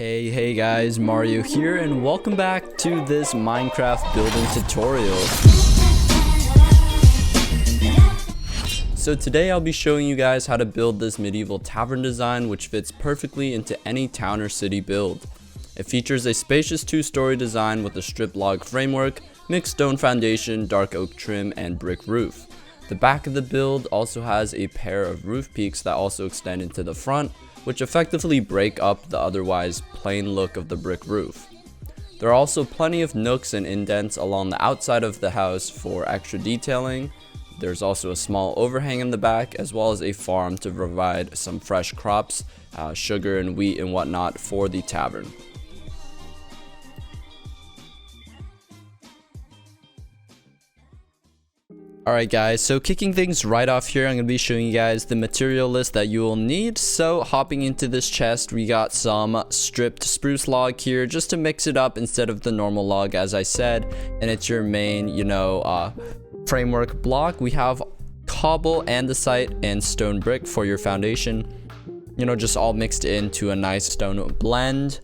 Hey guys, Mario here and welcome back to this Minecraft building tutorial. So today I'll be showing you guys how to build this medieval tavern design which fits perfectly into any town or city build. It features a spacious two-story design with a strip log framework, mixed stone foundation, dark oak trim, and brick roof. The back of the build also has a pair of roof peaks that also extend into the front, which effectively break up the otherwise plain look of the brick roof. There are also plenty of nooks and indents along the outside of the house for extra detailing. There's also a small overhang in the back, as well as a farm to provide some fresh crops, sugar and wheat and whatnot for the tavern. Alright guys, so kicking things right off here, I'm going to be showing you guys the material list that you will need. So hopping into this chest, we got some stripped spruce log here just to mix it up instead of the normal log as I said. And it's your main, framework block. We have cobble, andesite, and stone brick for your foundation. Just all mixed into a nice stone blend.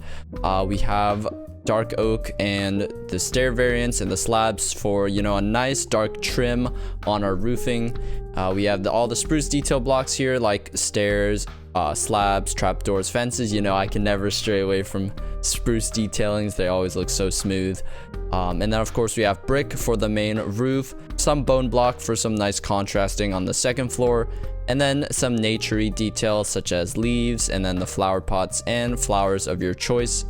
We have dark oak and the stair variants and the slabs for a nice dark trim on our roofing. We have all the spruce detail blocks here like stairs, slabs, trapdoors, fences. I can never stray away from spruce detailings. They always look so smooth. And then of course we have brick for the main roof, some bone block for some nice contrasting on the second floor, and then some naturey details such as leaves and then the flower pots and flowers of your choice,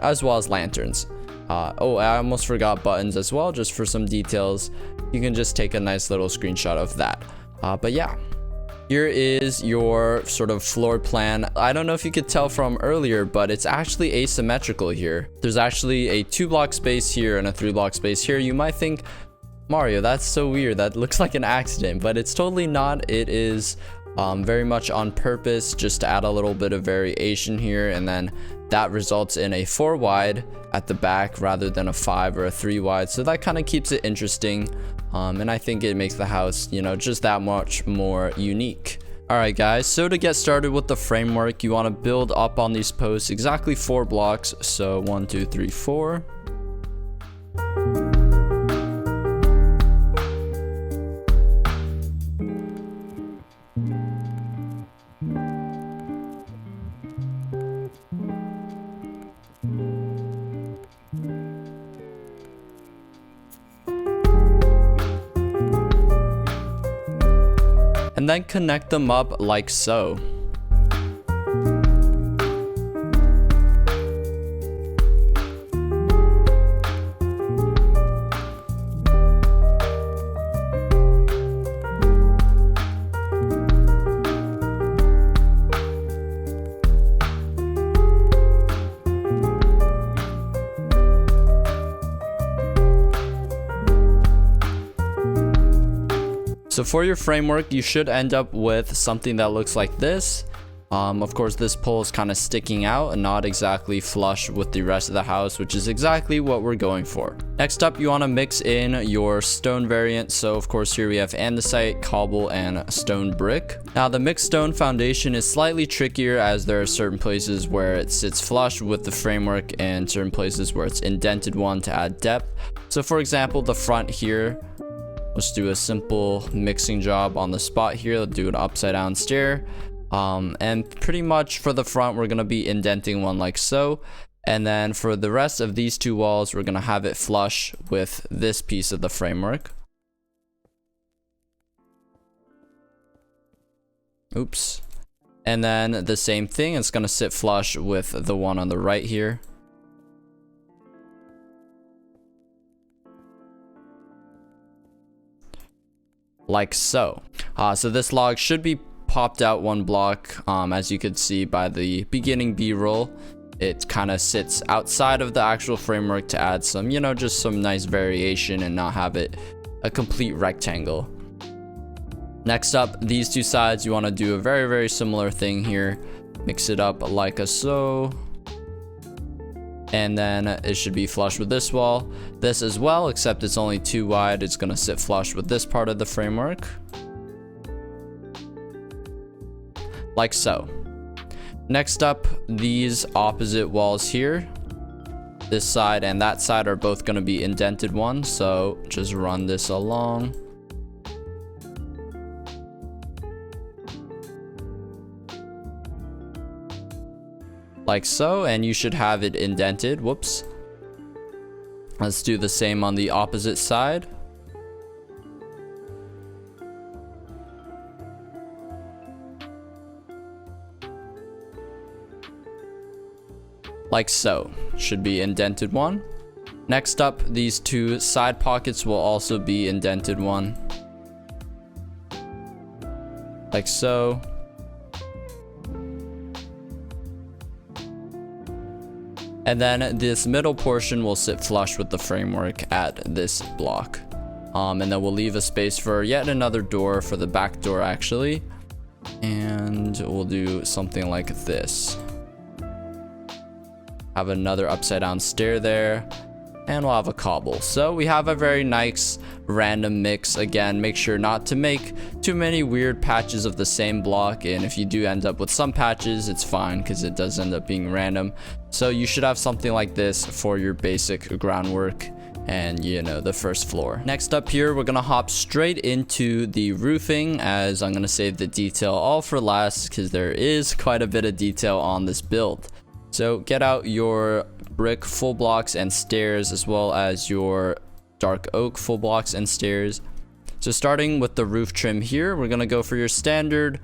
as well as lanterns. I almost forgot buttons as well, just for some details. You can just take a nice little screenshot of that. But yeah, here is your sort of floor plan. I don't know if you could tell from earlier, but it's actually asymmetrical here. There's actually a 2-block space here and a 3-block space here. You might think, Mario, that's so weird. That looks like an accident, but it's totally not. It is very much on purpose, just to add a little bit of variation here, and then that results in a 4 wide at the back rather than a 5 or a 3 wide. So that kind of keeps it interesting, and I think it makes the house just that much more unique. Alright guys, so to get started with the framework, you want to build up on these posts exactly 4 blocks. So 1 2 3 4. And then connect them up like so. So for your framework, you should end up with something that looks like this. Of course, this pole is kind of sticking out and not exactly flush with the rest of the house, which is exactly what we're going for. Next up, you want to mix in your stone variant. So of course, here we have andesite, cobble, and stone brick. Now the mixed stone foundation is slightly trickier as there are certain places where it sits flush with the framework and certain places where it's indented one to add depth. So for example, the front here, let's do a simple mixing job on the spot here. Let's do an upside down stair. And pretty much for the front, we're going to be indenting one like so. And then for the rest of these 2 walls, we're going to have it flush with this piece of the framework. Oops. And then the same thing, it's going to sit flush with the one on the right here. Like so. So this log should be popped out 1 block. As you could see by the beginning B-roll, it kind of sits outside of the actual framework to add some, just some nice variation and not have it a complete rectangle. Next up, these 2 sides, you want to do a very, very similar thing here. Mix it up like so. And then it should be flush with this wall. This as well, except it's only 2 wide. It's going to sit flush with this part of the framework. Like so. Next up, these opposite walls here, this side and that side, are both going to be indented ones, so just run this along. Like so, and you should have it indented. Whoops. Let's do the same on the opposite side. Like so. Should be indented one. Next up, these two side pockets will also be indented one. Like so. And then this middle portion will sit flush with the framework at this block. And then we'll leave a space for yet another door, for the back door actually. And we'll do something like this. Have another upside down stair there. And we'll have a cobble. So we have a very nice random mix. Again, make sure not to make too many weird patches of the same block, and if you do end up with some patches, it's fine because it does end up being random. So you should have something like this for your basic groundwork and, you know, the first floor. Next up here, we're gonna hop straight into the roofing, as I'm gonna save the detail all for last because there is quite a bit of detail on this build. So get out your brick full blocks and stairs, as well as your dark oak full blocks and stairs. So starting with the roof trim here, we're gonna go for your standard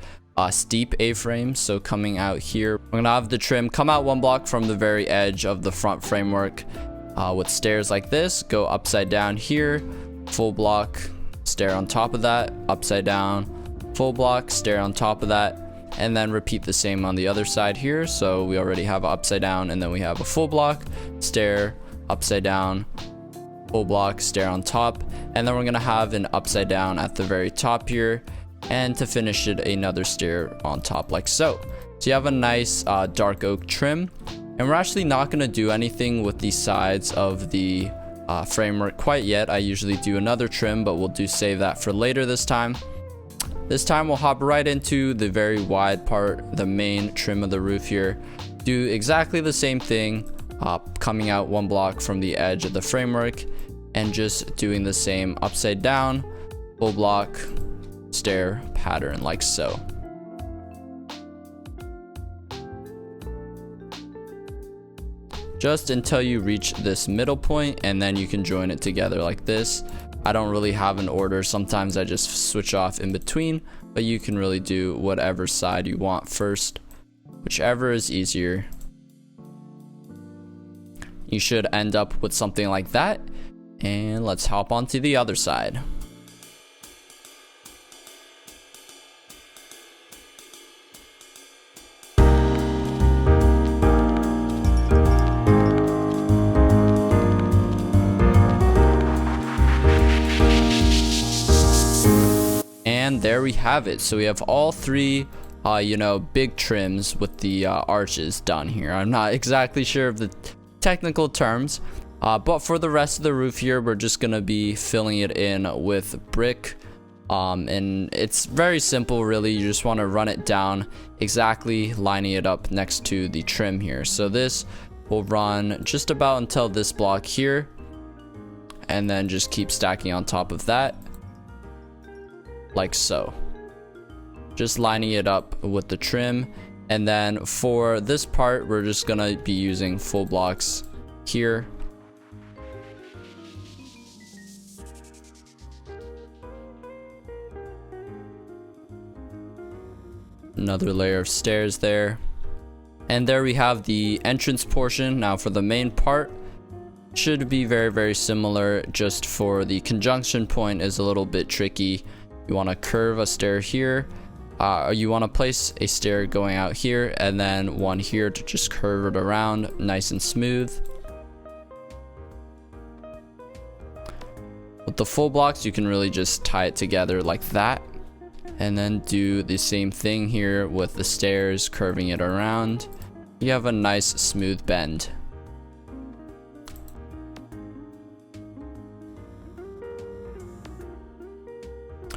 steep A-frame. So coming out here, we're gonna have the trim come out one block from the very edge of the front framework with stairs like this. Go upside down here, full block, stair on top of that, upside down, full block, stair on top of that. And then repeat the same on the other side here. So we already have an upside down, and then we have a full block, stair, upside down, full block, stair on top. And then we're gonna have an upside down at the very top here. And to finish it, another stair on top like so. So you have a nice dark oak trim. And we're actually not gonna do anything with the sides of the framework quite yet. I usually do another trim, but we'll save that for later this time. This time we'll hop right into the very wide part, the main trim of the roof here. Do exactly the same thing, coming out one block from the edge of the framework and just doing the same upside down, full block, stair pattern like so. Just until you reach this middle point, and then you can join it together like this. I don't really have an order. Sometimes I just switch off in between, but you can really do whatever side you want first, whichever is easier. You should end up with something like that. And let's hop onto the other side. And there we have it. So we have all three big trims with the arches done here. I'm not exactly sure of the technical terms, but for the rest of the roof here, we're just gonna be filling it in with brick, and it's very simple really. You just want to run it down exactly, lining it up next to the trim here. So this will run just about until this block here, and then just keep stacking on top of that like so, just lining it up with the trim. And then for this part, we're just gonna be using full blocks here. Another layer of stairs there. And there we have the entrance portion. Now for the main part, should be very, very similar. Just for the conjunction point is a little bit tricky. You want to curve a stair here. You want to place a stair going out here, and then one here to just curve it around nice and smooth. With the full blocks, you can really just tie it together like that, and then do the same thing here with the stairs, curving it around. You have a nice smooth bend.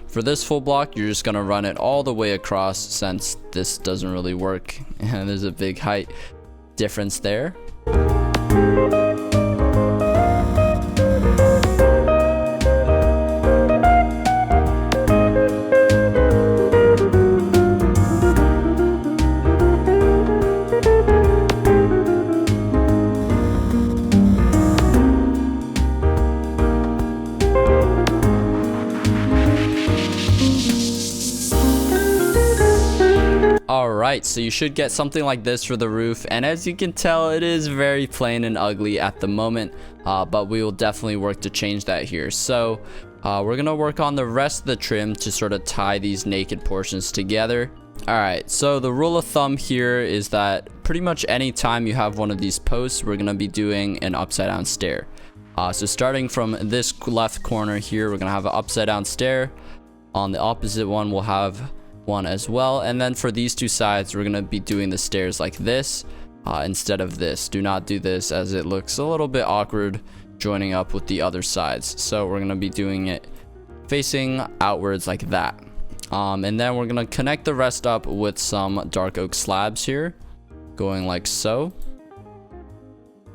For for this full block, you're just gonna run it all the way across, since this doesn't really work and there's a big height difference there. Alright, so you should get something like this for the roof, and as you can tell, it is very plain and ugly at the moment, but we will definitely work to change that here. So we're gonna work on the rest of the trim to sort of tie these naked portions together. Alright, so the rule of thumb here is that pretty much any time you have one of these posts, we're gonna be doing an upside down stair. So starting from this left corner here, we're gonna have an upside down stair. On the opposite one, we'll have one as well, and then for these two sides, we're gonna be doing the stairs like this instead of this. Do not do this, as it looks a little bit awkward joining up with the other sides. So we're gonna be doing it facing outwards like that, and then we're gonna connect the rest up with some dark oak slabs here, going like so.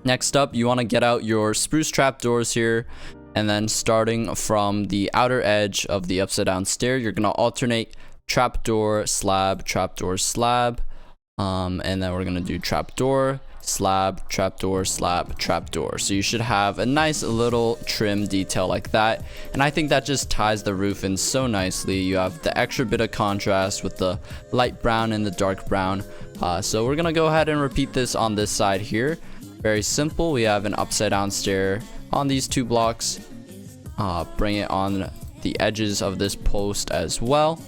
Next up, you want to get out your spruce trapdoors here, and then starting from the outer edge of the upside down stair, you're gonna alternate trapdoor, slab, trapdoor, slab, and then we're gonna do trapdoor, slab, trapdoor, slab, trapdoor. So you should have a nice little trim detail like that, and I think that just ties the roof in so nicely. You have the extra bit of contrast with the light brown and the dark brown. So we're gonna go ahead and repeat this on this side here. Very simple. We have an upside down stair on these two blocks. Bring it on the edges of this post as well.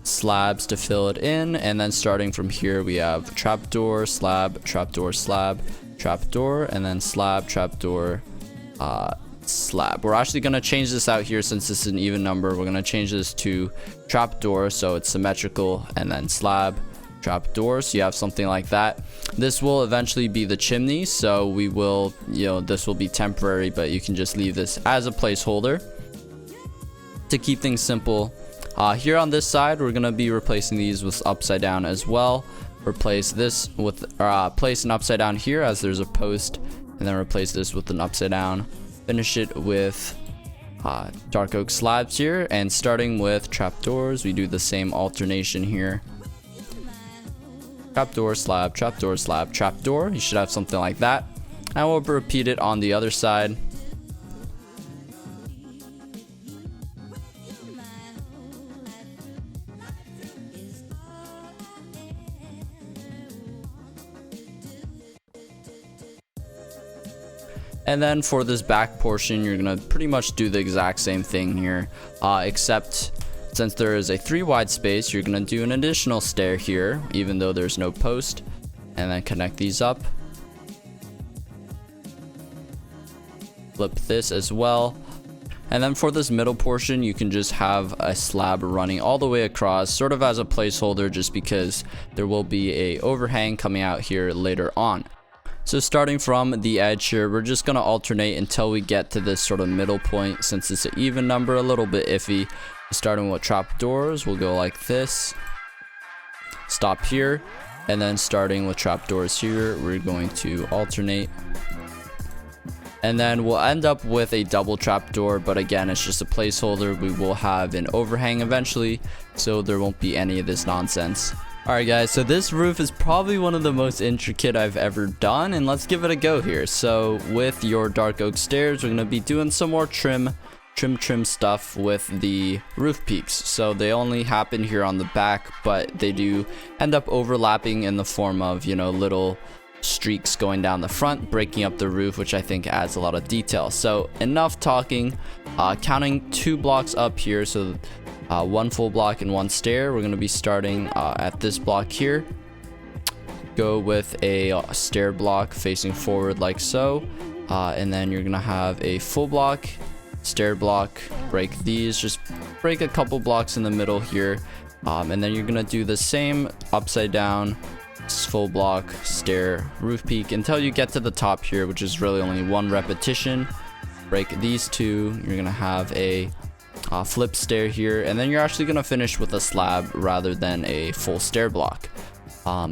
Slabs to fill it in, and then starting from here, we have trapdoor, slab, trapdoor, slab, trapdoor, and then slab, trapdoor, slab. We're actually going to change this out here since this is an even number. We're going to change this to trapdoor so it's symmetrical, and then slab, trapdoor, so you have something like that. This will eventually be the chimney, so we will, this will be temporary, but you can just leave this as a placeholder to keep things simple. Here on this side, we're gonna be replacing these with upside down as well. Replace this with place an upside down here, as there's a post, and then replace this with an upside down. Finish it with dark oak slabs here, and starting with trapdoors, we do the same alternation here. Trapdoor, slab, trapdoor, slab, trapdoor. You should have something like that, and we'll repeat it on the other side. And then for this back portion, you're gonna pretty much do the exact same thing here, except since there is a 3 wide space, you're gonna do an additional stair here, even though there's no post, and then connect these up. Flip this as well. And then for this middle portion, you can just have a slab running all the way across, sort of as a placeholder, just because there will be a overhang coming out here later on. So starting from the edge here, we're just going to alternate until we get to this sort of middle point. Since it's an even number, a little bit iffy. Starting with trapdoors, we'll go like this. Stop here. And then starting with trapdoors here, we're going to alternate. And then we'll end up with a double trapdoor, but again, it's just a placeholder. We will have an overhang eventually, so there won't be any of this nonsense. Alright guys, so this roof is probably one of the most intricate I've ever done, and let's give it a go here. So with your dark oak stairs, we're going to be doing some more trim stuff with the roof peaks. So they only happen here on the back, but they do end up overlapping in the form of, little streaks going down the front, breaking up the roof, which I think adds a lot of detail. So enough talking, counting 2 blocks up here, so 1 full block and 1 stair. We're going to be starting at this block here. Go with a stair block facing forward like so, and then you're going to have a full block, stair block, break these, just break a couple blocks in the middle here, and then you're going to do the same upside down, full block, stair, roof peak until you get to the top here, which is really only 1 repetition. Break these 2, you're going to have a flip stair here, and then you're actually gonna finish with a slab rather than a full stair block.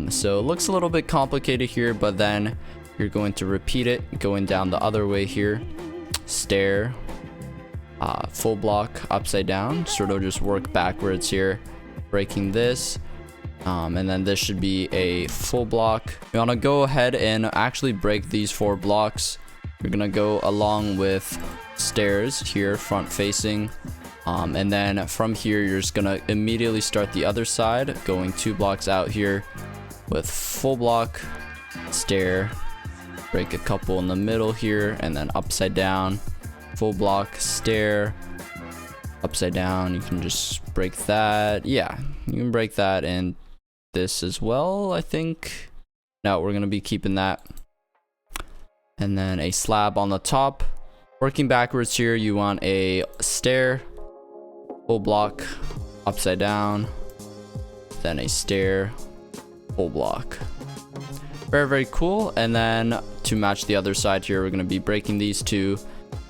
So it looks a little bit complicated here, but then you're going to repeat it going down the other way here. Stair, full block upside down, sort of just work backwards here, breaking this. And then this should be a full block. You want to go ahead and actually break these 4 blocks. You're gonna go along with stairs here, front facing, and then from here you're just gonna immediately start the other side, going 2 blocks out here with full block, stair, break a couple in the middle here, and then upside down, full block, stair, upside down. You can just break that. Yeah, you can break that and this as well, I think. No, we're gonna be keeping that. And then a slab on the top. Working backwards here, you want a stair, full block, upside down, then a stair, full block. Very, very cool. And then to match the other side here, we're going to be breaking these 2,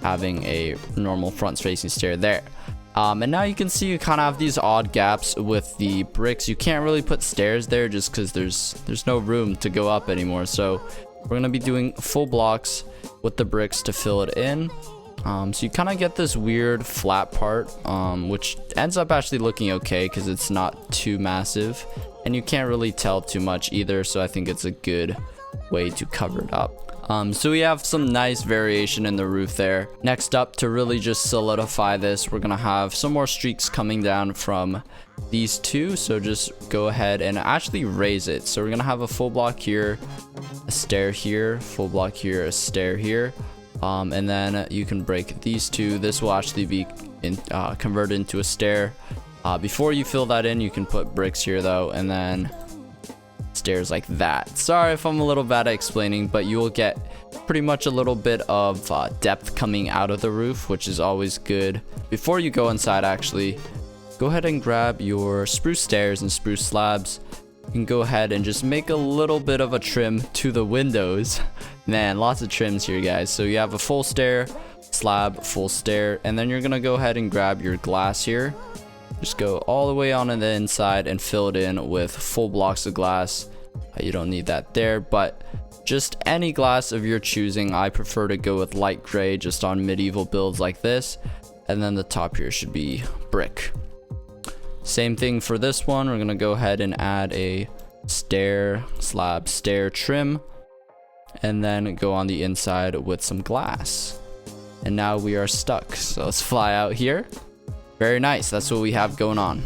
having a normal front facing stair there. And now you can see you kind of have these odd gaps with the bricks. You can't really put stairs there just because there's no room to go up anymore. So we're going to be doing full blocks with the bricks to fill it in. So you kind of get this weird flat part, which ends up actually looking okay because it's not too massive and you can't really tell too much either. So I think it's a good way to cover it up. So we have some nice variation in the roof there. Next up, to really just solidify this, we're gonna have some more streaks coming down from these 2. So just go ahead and actually raise it. So we're gonna have a full block here, a stair here, full block here, a stair here, and then you can break these 2. This will actually be converted into a stair. Before you fill that in, you can put bricks here though, and then stairs like that. Sorry if I'm a little bad at explaining, but you will get pretty much a little bit of depth coming out of the roof, which is always good. Before you go inside, actually, go ahead and grab your spruce stairs and spruce slabs. You can go ahead and just make a little bit of a trim to the windows. Man, lots of trims here, guys. So you have a full stair, slab, full stair, and then you're gonna go ahead and grab your glass here. Just go all the way on the inside and fill it in with full blocks of glass. You don't need that there, but just any glass of your choosing. I prefer to go with light gray just on medieval builds like this. And then the top here should be brick. Same thing for this one. We're gonna go ahead and add a stair, slab, stair trim, and then go on the inside with some glass. And now we are stuck. So let's fly out here. Very nice. That's what we have going on.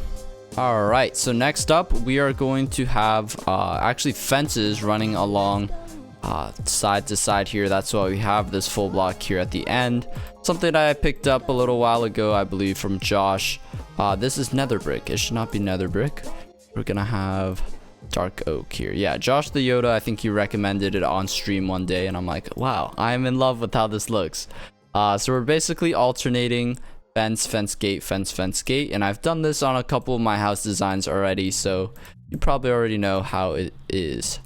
All right, so next up we are going to have actually fences running along side to side here. That's why we have this full block here at the end. Something that I picked up a little while ago, I believe, from Josh. This is nether brick. It should not be nether brick. We're gonna have dark oak here. Yeah, Josh the Yoda, I think he recommended it on stream one day, and I'm like, wow, I'm in love with how this looks. So we're basically alternating fence, fence, gate, fence, fence, gate, and I've done this on a couple of my house designs already, so you probably already know how it is.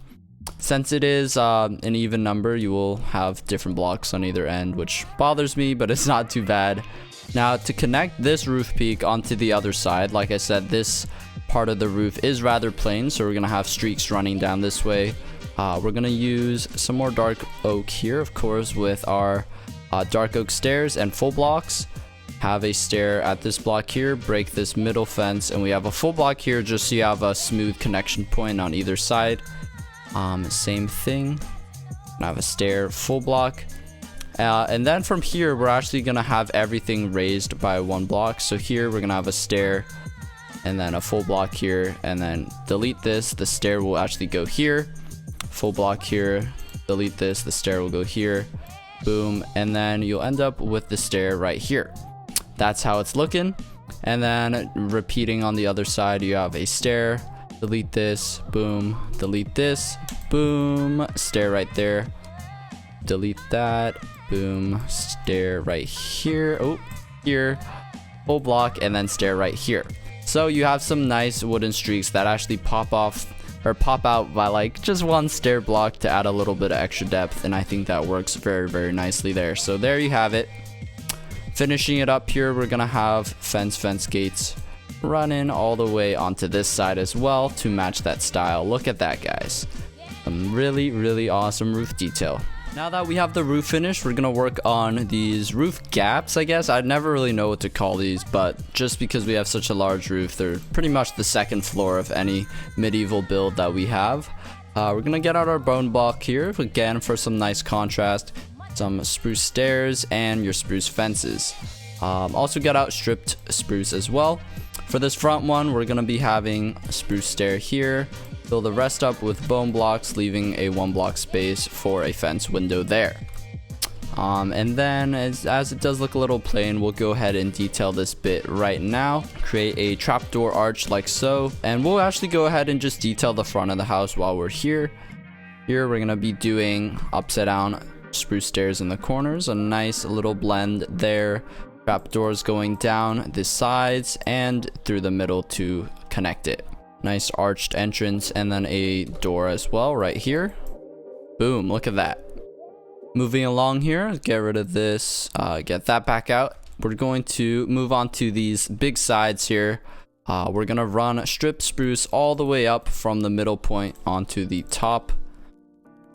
Since it is an even number, you will have different blocks on either end, which bothers me, but it's not too bad. Now, to connect this roof peak onto the other side, like I said, this part of the roof is rather plain, so we're gonna have streaks running down this way. We're gonna use some more dark oak here, of course, with our dark oak stairs and full blocks. Have a stair at this block here, break this middle fence, and we have a full block here just so you have a smooth connection point on either side. Same thing. I have a stair, full block, and then from here we're actually gonna have everything raised by 1 block. So here we're gonna have a stair and then a full block here, and then delete this, the stair will actually go here, full block here, delete this, the stair will go here, boom, and then you'll end up with the stair right here. That's how it's looking. And then repeating on the other side, you have a stair, delete this, boom, delete this, boom, stair right there, delete that, boom, stair right here, oh, here, full block, and then stair right here. So you have some nice wooden streaks that actually pop off or pop out by like just 1 stair block to add a little bit of extra depth, and I think that works very, very nicely there. So there you have it. Finishing it up here, we're gonna have fence gates running all the way onto this side as well to match that style. Look at that, guys. Some really awesome roof detail. Now that we have the roof finished, we're gonna work on these roof gaps, I guess. I'd never really know what to call these, but just because we have such a large roof, they're pretty much the second floor of any medieval build that we have. We're gonna get out our bone block here again for some nice contrast, some spruce stairs and your spruce fences. Also get out stripped spruce as well. For this front one, we're gonna be having a spruce stair here. Fill the rest up with bone blocks, leaving a 1 block space for a fence window there. And then as it does look a little plain, we'll go ahead and detail this bit right now. Create a trapdoor arch like so, and we'll actually go ahead and just detail the front of the house while we're here. Here we're gonna be doing upside down spruce stairs in the corners, a nice little blend there. Trapdoors going down the sides and through the middle to connect it. Nice arched entrance, and then a door as well right here. Boom, look at that. Moving along here, get rid of this, get that back out. We're going to move on to these big sides here. We're gonna run strip spruce all the way up from the middle point onto the top,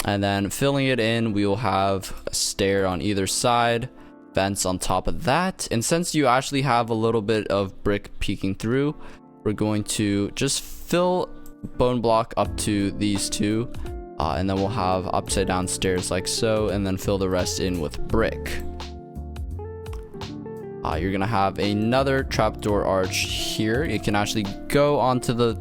and then filling it in, we will have a stair on either side, fence on top of that. And since you actually have a little bit of brick peeking through, we're going to just fill bone block up to these two, and then we'll have upside down stairs like so, and then fill the rest in with brick. You're gonna have another trapdoor arch here. You can actually go onto the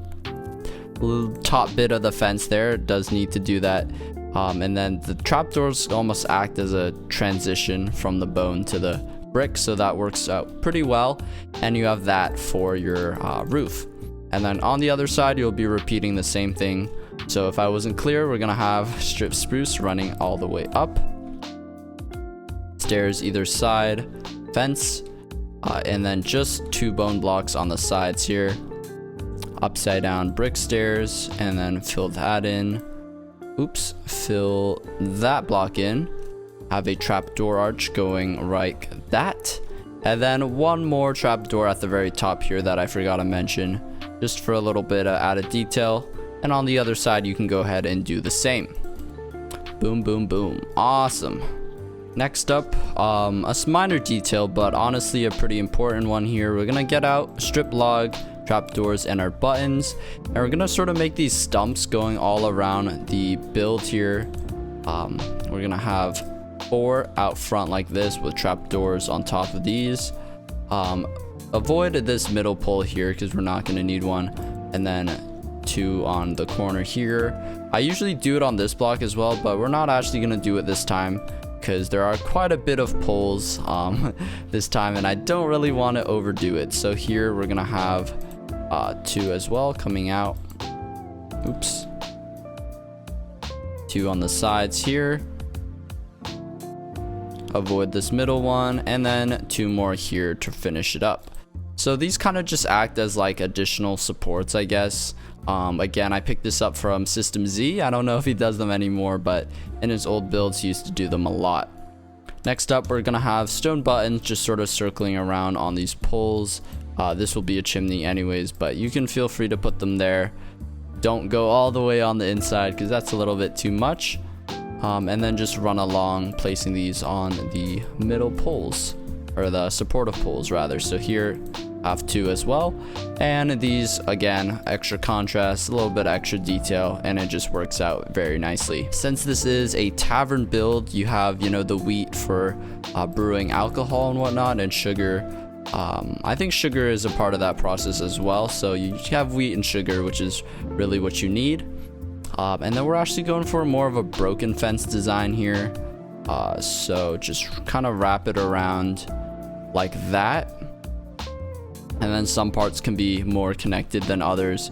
top bit of the fence there. It does need to do that. And then the trapdoors almost act as a transition from the bone to the brick, so that works out pretty well. And you have that for your roof. And then on the other side, you'll be repeating the same thing. So if I wasn't clear, we're gonna have strip spruce running all the way up, stairs either side, fence, and then just 2 bone blocks on the sides here, upside down brick stairs, and then fill that in. Oops, fill that block in, have a trapdoor arch going like that, and then 1 more trapdoor at the very top here that I forgot to mention, just for a little bit of added detail. And on the other side, you can go ahead and do the same. Boom, boom, boom. Awesome. Next up, a minor detail, but honestly a pretty important one here. We're gonna get out strip log, trapdoors, and our buttons, and we're gonna sort of make these stumps going all around the build here. We're gonna have 4 out front like this with trapdoors on top of these. Avoid this middle pole here because we're not gonna need one, and then 2 on the corner here. I usually do it on this block as well, but we're not actually gonna do it this time because there are quite a bit of poles this time, and I don't really want to overdo it. So here we're gonna have 2 as well coming out. Oops. 2 on the sides here. Avoid this middle one, and then 2 more here to finish it up. So these kind of just act as like additional supports, I guess. Again, I picked this up from System Z. I don't know if he does them anymore, but in his old builds, he used to do them a lot. Next up, we're gonna have stone buttons just sort of circling around on these poles. This will be a chimney anyways, but you can feel free to put them there. Don't go all the way on the inside because that's a little bit too much. And then just run along, placing these on the middle poles, or the supportive poles rather. So here I have 2 as well, and these again, extra contrast, a little bit extra detail, and it just works out very nicely. Since this is a tavern build, you have, you know, the wheat for brewing alcohol and whatnot, and sugar. I think sugar is a part of that process as well, so you have wheat and sugar, which is really what you need. And then we're actually going for more of a broken fence design here, so just kind of wrap it around like that, and then some parts can be more connected than others,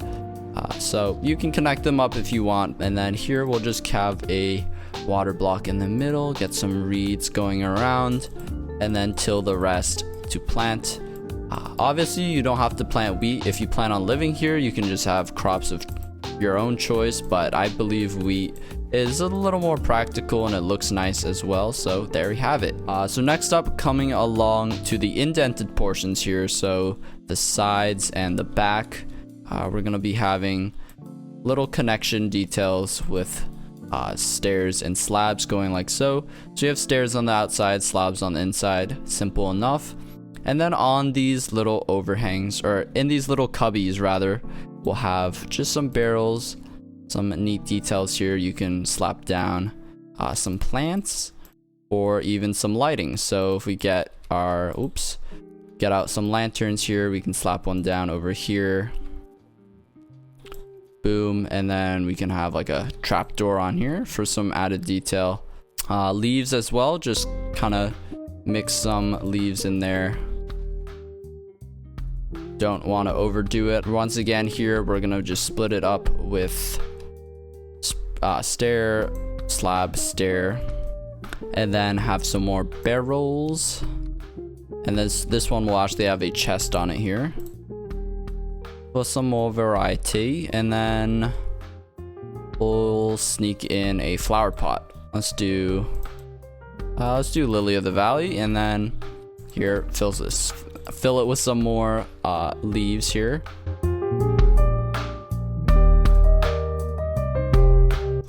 so you can connect them up if you want. And then here we'll just have a water block in the middle, get some reeds going around, and then till the rest to plant. Obviously you don't have to plant wheat. If you plan on living here, you can just have crops of your own choice, but I believe wheat is a little more practical and it looks nice as well. So there we have it. So next up, coming along to the indented portions here, so the sides and the back, we're gonna be having little connection details with stairs and slabs going like so. So you have stairs on the outside, slabs on the inside, simple enough. And then on these little overhangs, or in these little cubbies rather, we'll have just some barrels, some neat details here. You can slap down some plants or even some lighting. So if we get our, get out some lanterns here, we can slap one down over here. Boom. And then we can have like a trapdoor on here for some added detail. Leaves as well, just kind of mix some leaves in there. Don't want to overdo it. Once again here, we're gonna just split it up with stair, slab, stair, and then have some more barrels. And this one will actually have a chest on it here for some more variety. And then we'll sneak in a flower pot. Let's do Lily of the Valley, and then here fill it with some more leaves here.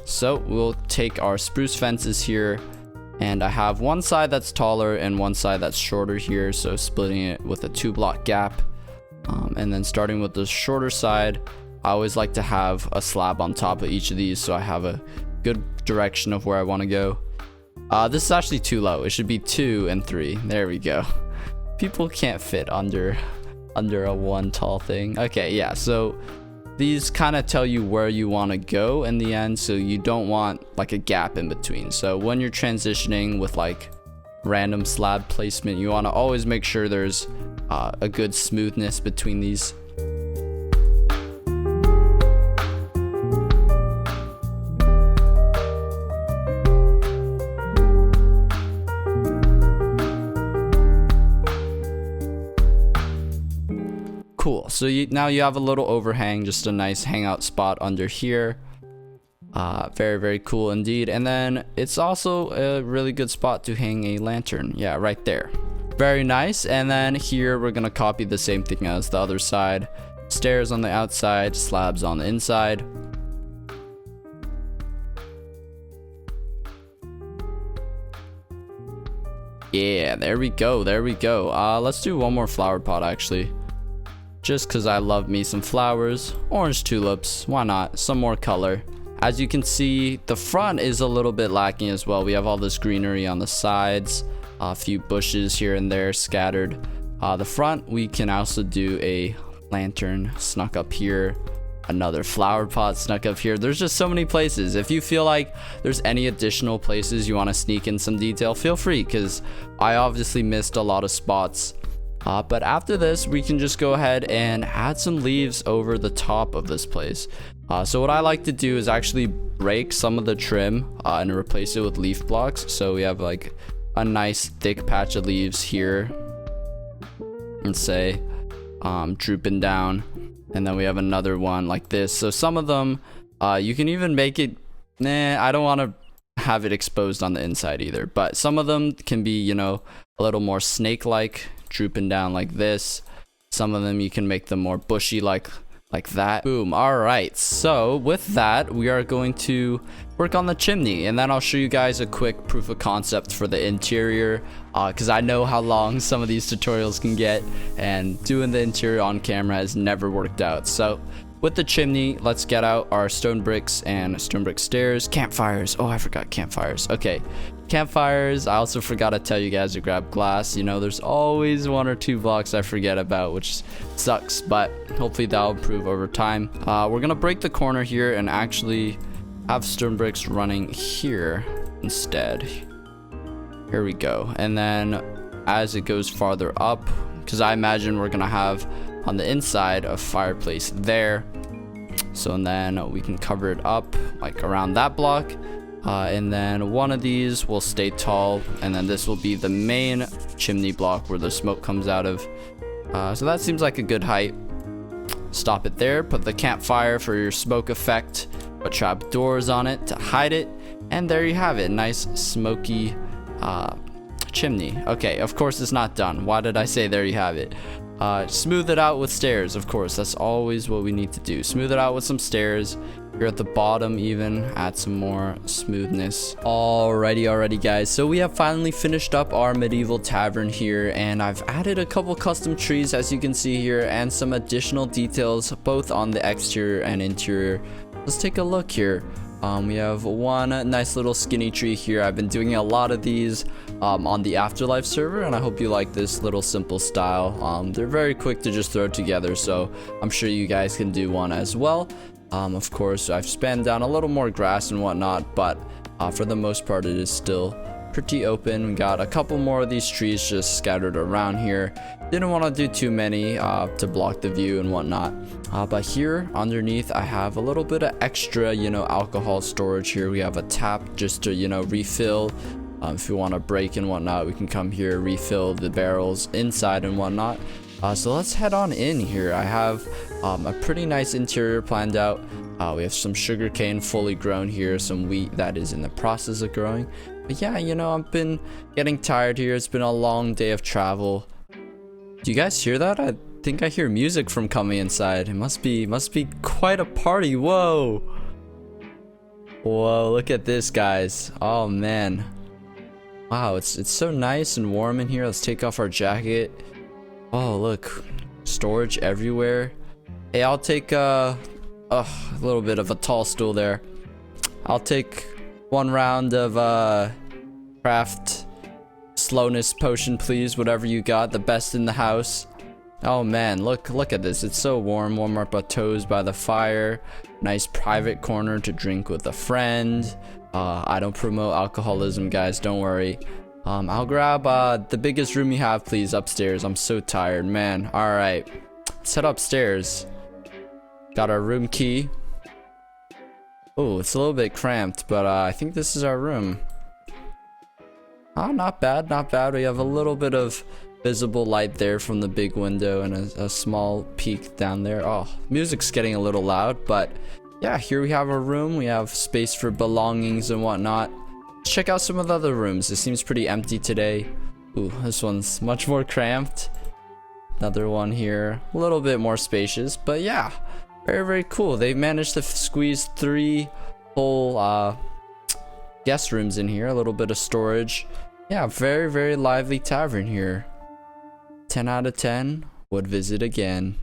So we'll take our spruce fences here, and I have one side that's taller and one side that's shorter here, so splitting it with a 2-block gap. And then starting with the shorter side, I always like to have a slab on top of each of these so I have a good direction of where I want to go. This is actually too low. It should be 2 and 3. There we go. People can't fit under a one tall thing. Okay, yeah, so these kind of tell you where you want to go in the end, so you don't want like a gap in between. So when you're transitioning with like random slab placement, you want to always make sure there's a good smoothness between these. Cool. So now you have a little overhang, just a nice hangout spot under here. Very, very cool indeed. And then it's also a really good spot to hang a lantern. Yeah, right there. Very nice. And then here we're gonna copy the same thing as the other side. Stairs on the outside, slabs on the inside. Yeah, there we go. There we go. Let's do one more flower pot actually. Just because I love me some flowers. Orange tulips, why not? Some more color. As you can see, the front is a little bit lacking as well. We have all this greenery on the sides, a few bushes here and there scattered. The front, we can also do a lantern snuck up here, another flower pot snuck up here. There's just so many places. If you feel like there's any additional places you want to sneak in some detail, feel free, because I obviously missed a lot of spots. But after this, we can just go ahead and add some leaves over the top of this place. So what I like to do is actually break some of the trim and replace it with leaf blocks. So we have like a nice thick patch of leaves here, and say drooping down, and then we have another one like this. So some of them you can even make it, I don't want to have it exposed on the inside either, but some of them can be, you know, a little more snake-like, drooping down like this. Some of them you can make them more bushy like that. Boom. All right, so with that, we are going to work on the chimney, and then I'll show you guys a quick proof of concept for the interior, because I know how long some of these tutorials can get, and doing the interior on camera has never worked out. So with the chimney, let's get out our stone bricks and stone brick stairs. Campfires. Oh, I forgot campfires. Okay, campfires. I also forgot to tell you guys to grab glass. You know, there's always 1 or 2 blocks I forget about, which sucks, but hopefully that'll improve over time. We're gonna break the corner here and actually have stone bricks running here instead. Here we go. And then as it goes farther up, because I imagine we're gonna have on the inside a fireplace there, so then we can cover it up like around that block, and then one of these will stay tall, and then this will be the main chimney block where the smoke comes out of. So that seems like a good height. Stop it there. Put the campfire for your smoke effect, Put trap doors on it to hide it, and there you have it. Nice smoky chimney. Okay, of course it's not done. Why did I say there you have it? Smooth it out with stairs. Of course, that's always what we need to do. Smooth it out with some stairs. Here at the bottom even, add some more smoothness. Alrighty guys, so we have finally finished up our medieval tavern here, and I've added a couple custom trees as you can see here, and some additional details both on the exterior and interior. Let's take a look here. We have one nice little skinny tree here. I've been doing a lot of these on the Afterlife server, and I hope you like this little simple style. They're very quick to just throw together, so I'm sure you guys can do one as well. Of course, I've spanned down a little more grass and whatnot, but for the most part, it is still pretty open. We got a couple more of these trees just scattered around here. Didn't want to do too many to block the view and whatnot. But here underneath, I have a little bit of extra, alcohol storage here. We have a tap just to, refill. If you want to break and whatnot, we can come here, refill the barrels inside and whatnot. So let's head on in here. I have a pretty nice interior planned out. We have some sugar cane fully grown here, some wheat that is in the process of growing. But yeah, I've been getting tired here. It's been a long day of travel. Do you guys hear that? I think I hear music from coming inside. It must be quite a party. Whoa, look at this, guys. Oh man, wow, it's so nice and warm in here. Let's take off our jacket. Oh, look, storage everywhere. Hey, I'll take a little bit of a tall stool there. I'll take one round of craft slowness potion, please. Whatever you got, the best in the house. Oh man, look at this. It's so warm. Warm up our toes by the fire. Nice private corner to drink with a friend. I don't promote alcoholism, guys, don't worry. I'll grab the biggest room you have, please, upstairs. I'm so tired, man. All right, let's head upstairs. Got our room key. Oh, it's a little bit cramped, but I think this is our room. Oh, not bad, not bad. We have a little bit of visible light there from the big window and a small peak down there. Oh, music's getting a little loud, but yeah, here we have our room. We have space for belongings and whatnot. Let's check out some of the other rooms. It seems pretty empty today. Ooh, this one's much more cramped. Another one here, a little bit more spacious, but yeah, very cool. They've managed to squeeze 3 whole guest rooms in here, a little bit of storage. Yeah, very lively tavern here. 10 out of 10, would visit again.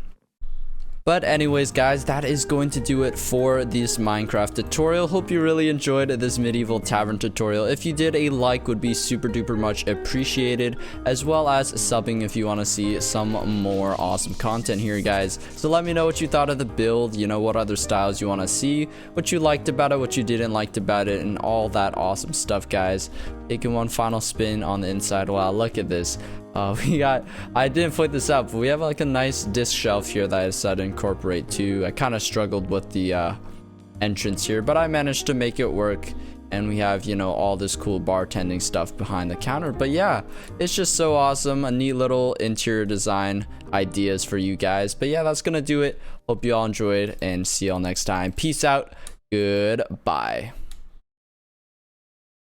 But anyways, guys, that is going to do it for this Minecraft tutorial. Hope you really enjoyed this medieval tavern tutorial. If you did, a like would be super duper much appreciated, as well as subbing if you want to see some more awesome content here, guys. So let me know what you thought of the build, what other styles you want to see, what you liked about it, what you didn't like about it, and all that awesome stuff, guys. Taking one final spin on the inside. Wow, look at this. I didn't point this out, but we have like a nice disc shelf here that I decided to incorporate too. I kind of struggled with the entrance here, but I managed to make it work. And we have, all this cool bartending stuff behind the counter. But yeah, it's just so awesome. A neat little interior design ideas for you guys. But yeah, that's gonna do it. Hope you all enjoyed, and see y'all next time. Peace out. Goodbye.